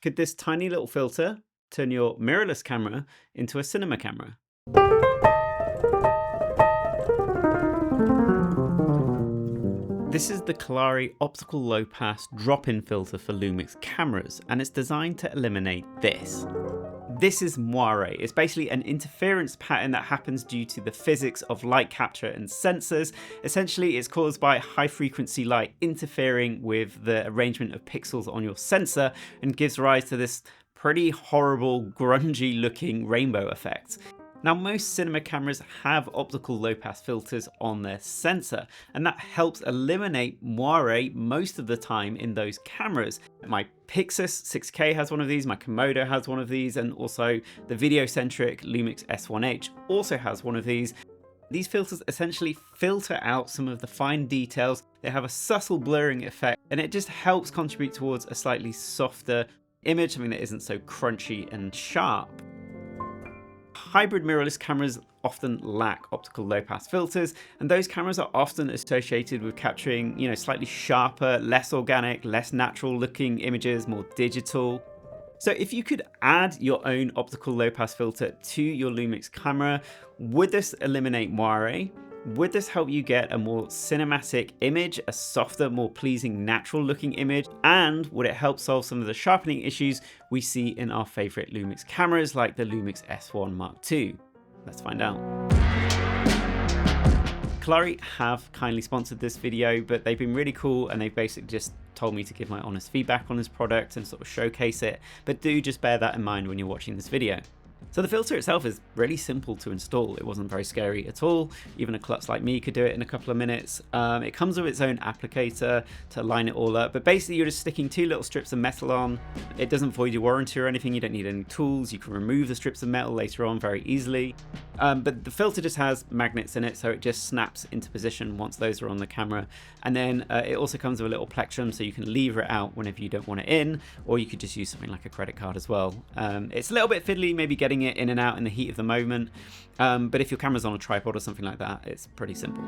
Could this tiny little filter turn your mirrorless camera into a cinema camera? This is the Kolari Optical Low Pass drop-in filter for LUMIX cameras, and it's designed to eliminate this. This is Moire. It's basically an interference pattern that happens due to the physics of light capture and sensors. Essentially, it's caused by high frequency light interfering with the arrangement of pixels on your sensor and gives rise to this pretty horrible, grungy looking rainbow effect. Now, most cinema cameras have optical low pass filters on their sensor, and that helps eliminate moire most of the time in those cameras. My Pixus 6K has one of these, my Komodo has one of these, and also the video-centric LUMIX S1H also has one of these. These filters essentially filter out some of the fine details. They have a subtle blurring effect, and it just helps contribute towards a slightly softer image, something that isn't so crunchy and sharp. Hybrid mirrorless cameras often lack optical low pass filters, and those cameras are often associated with capturing, slightly sharper, less organic, less natural looking images, more digital. So if you could add your own optical low pass filter to your LUMIX camera, would this eliminate moire? Would this help you get a more cinematic image, a softer, more pleasing, natural looking image? And would it help solve some of the sharpening issues we see in our favorite LUMIX cameras like the LUMIX S1 Mark II? Let's find out. Kolari have kindly sponsored this video, but they've been really cool and they've basically just told me to give my honest feedback on this product and sort of showcase it. But do just bear that in mind when you're watching this video. So the filter itself is really simple to install. It wasn't very scary at all. Even a klutz like me could do it in a couple of minutes. It comes with its own applicator to line it all up, but basically you're just sticking 2 little strips of metal on. It doesn't void your warranty or anything. You don't need any tools. You can remove the strips of metal later on very easily. But the filter just has magnets in it, so it just snaps into position once those are on the camera. And then it also comes with a little plectrum, so you can lever it out whenever you don't want it in, or you could just use something like a credit card as well. It's a little bit fiddly, maybe getting it in and out in the heat of the moment, but if your camera's on a tripod or something like that, it's pretty simple.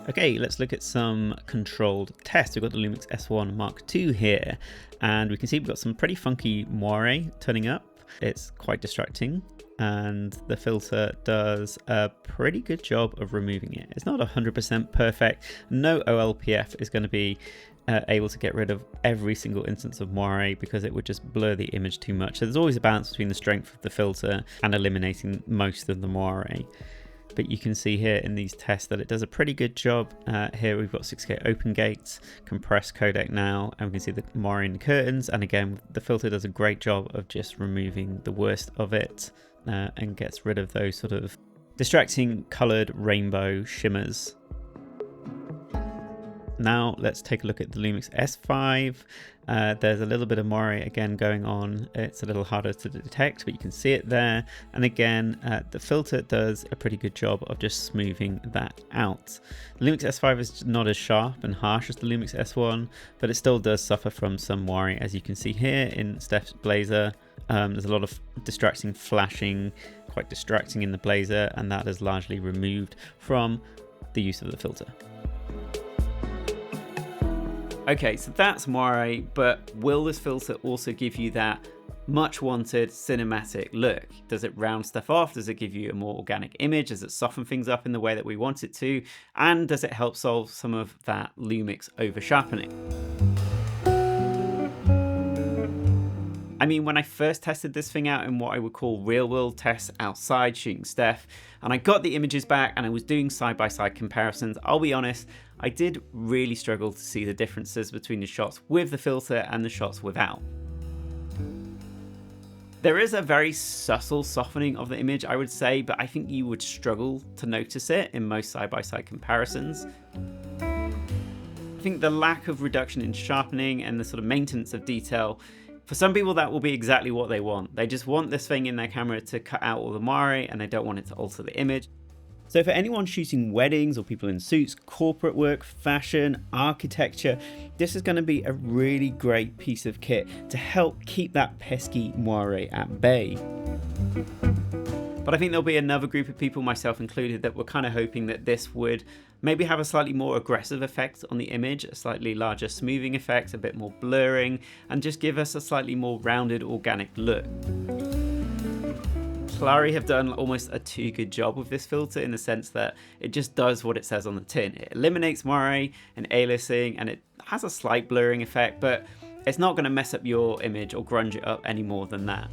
Okay, let's look at some controlled tests. We've got the LUMIX S1 Mark II here, and we can see we've got some pretty funky moire turning up. It's quite distracting, and the filter does a pretty good job of removing it. It's not 100% perfect. No OLPF is going to be able to get rid of every single instance of moire because it would just blur the image too much. So there's always a balance between the strength of the filter and eliminating most of the moire. But you can see here in these tests that it does a pretty good job. Here we've got 6K open gates, compressed codec now, and we can see the moire in curtains. And again, the filter does a great job of just removing the worst of it and gets rid of those sort of distracting colored rainbow shimmers. Now let's take a look at the LUMIX S5. There's a little bit of moire again going on. It's a little harder to detect, but you can see it there. And again, the filter does a pretty good job of just smoothing that out. The LUMIX S5 is not as sharp and harsh as the LUMIX S1, but it still does suffer from some moire, as you can see here in Steph's Blazer. There's a lot of distracting flashing, quite distracting in the Blazer, and that is largely removed from the use of the filter. Okay, so that's moire, but will this filter also give you that much wanted cinematic look? Does it round stuff off? Does it give you a more organic image? Does it soften things up in the way that we want it to? And does it help solve some of that LUMIX over sharpening? I mean, when I first tested this thing out in what I would call real world tests outside shooting Steph, and I got the images back and I was doing side-by-side comparisons, I'll be honest, I did really struggle to see the differences between the shots with the filter and the shots without. There is a very subtle softening of the image, I would say, but I think you would struggle to notice it in most side-by-side comparisons. I think the lack of reduction in sharpening and the sort of maintenance of detail, for some people that will be exactly what they want. They just want this thing in their camera to cut out all the moire and they don't want it to alter the image. So for anyone shooting weddings or people in suits, corporate work, fashion, architecture, this is going to be a really great piece of kit to help keep that pesky moire at bay. But I think there'll be another group of people, myself included, that were kind of hoping that this would maybe have a slightly more aggressive effect on the image, a slightly larger smoothing effect, a bit more blurring, and just give us a slightly more rounded, organic look. Kolari have done almost a too good job with this filter in the sense that it just does what it says on the tin. It eliminates moire and aliasing, and it has a slight blurring effect, but it's not going to mess up your image or grunge it up any more than that.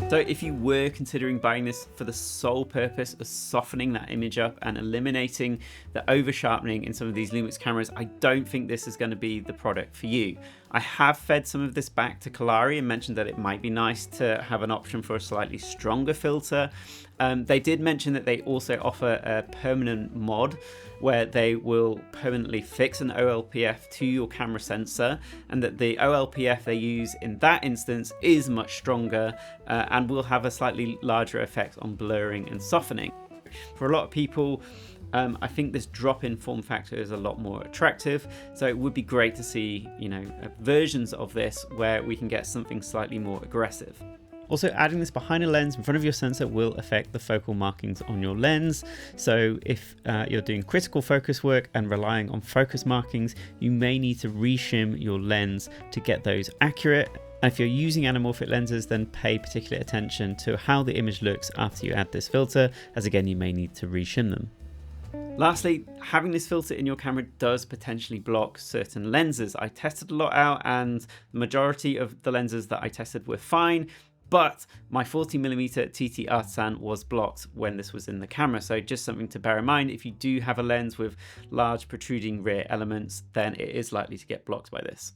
So if you were considering buying this for the sole purpose of softening that image up and eliminating the over sharpening in some of these LUMIX cameras, I don't think this is going to be the product for you. I have fed some of this back to Kolari and mentioned that it might be nice to have an option for a slightly stronger filter. They did mention that they also offer a permanent mod where they will permanently fix an OLPF to your camera sensor, and that the OLPF they use in that instance is much stronger and will have a slightly larger effect on blurring and softening. For a lot of people, I think this drop-in form factor is a lot more attractive, so it would be great to see, versions of this where we can get something slightly more aggressive. Also, adding this behind a lens in front of your sensor will affect the focal markings on your lens. So if you're doing critical focus work and relying on focus markings, you may need to reshim your lens to get those accurate. And if you're using anamorphic lenses, then pay particular attention to how the image looks after you add this filter, as again, you may need to reshim them. Lastly, having this filter in your camera does potentially block certain lenses. I tested a lot out and the majority of the lenses that I tested were fine, but my 40mm TT Artisan was blocked when this was in the camera. So just something to bear in mind. If you do have a lens with large protruding rear elements, then it is likely to get blocked by this.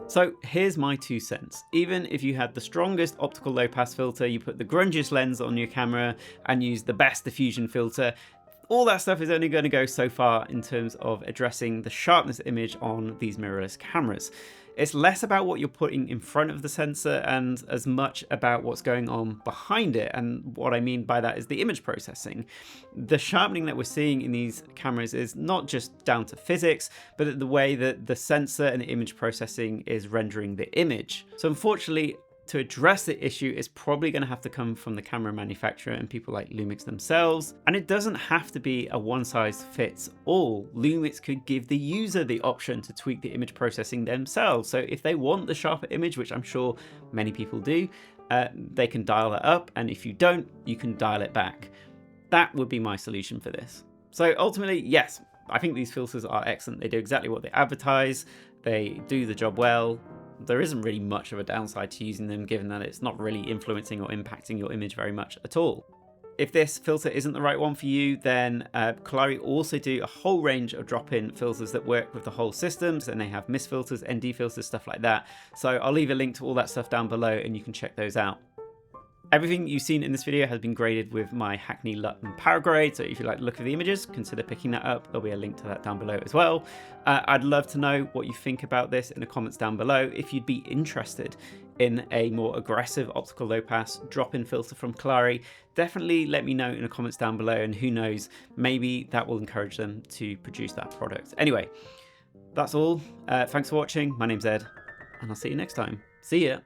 So here's my 2 cents. Even if you had the strongest optical low pass filter, you put the grungiest lens on your camera and use the best diffusion filter, all that stuff is only going to go so far in terms of addressing the sharpness image on these mirrorless cameras. It's less about what you're putting in front of the sensor and as much about what's going on behind it. And what I mean by that is the image processing. The sharpening that we're seeing in these cameras is not just down to physics, but the way that the sensor and the image processing is rendering the image. So unfortunately, to address the issue is probably going to have to come from the camera manufacturer and people like LUMIX themselves. And it doesn't have to be a one size fits all. LUMIX could give the user the option to tweak the image processing themselves. So if they want the sharper image, which I'm sure many people do, they can dial it up. And if you don't, you can dial it back. That would be my solution for this. So ultimately, yes, I think these filters are excellent. They do exactly what they advertise. They do the job well. There isn't really much of a downside to using them, given that it's not really influencing or impacting your image very much at all. If this filter isn't the right one for you, then Kolari also do a whole range of drop-in filters that work with the whole systems, and they have mist filters, ND filters, stuff like that. So I'll leave a link to all that stuff down below and you can check those out. Everything you've seen in this video has been graded with my Hackney LUTM Power Grade, so if you like the look of the images, consider picking that up. There'll be a link to that down below as well. I'd love to know what you think about this in the comments down below. If you'd be interested in a more aggressive optical low pass drop-in filter from Kolari, definitely let me know in the comments down below, and who knows, maybe that will encourage them to produce that product. Anyway, that's all. Thanks for watching. My name's Ed, and I'll see you next time. See ya.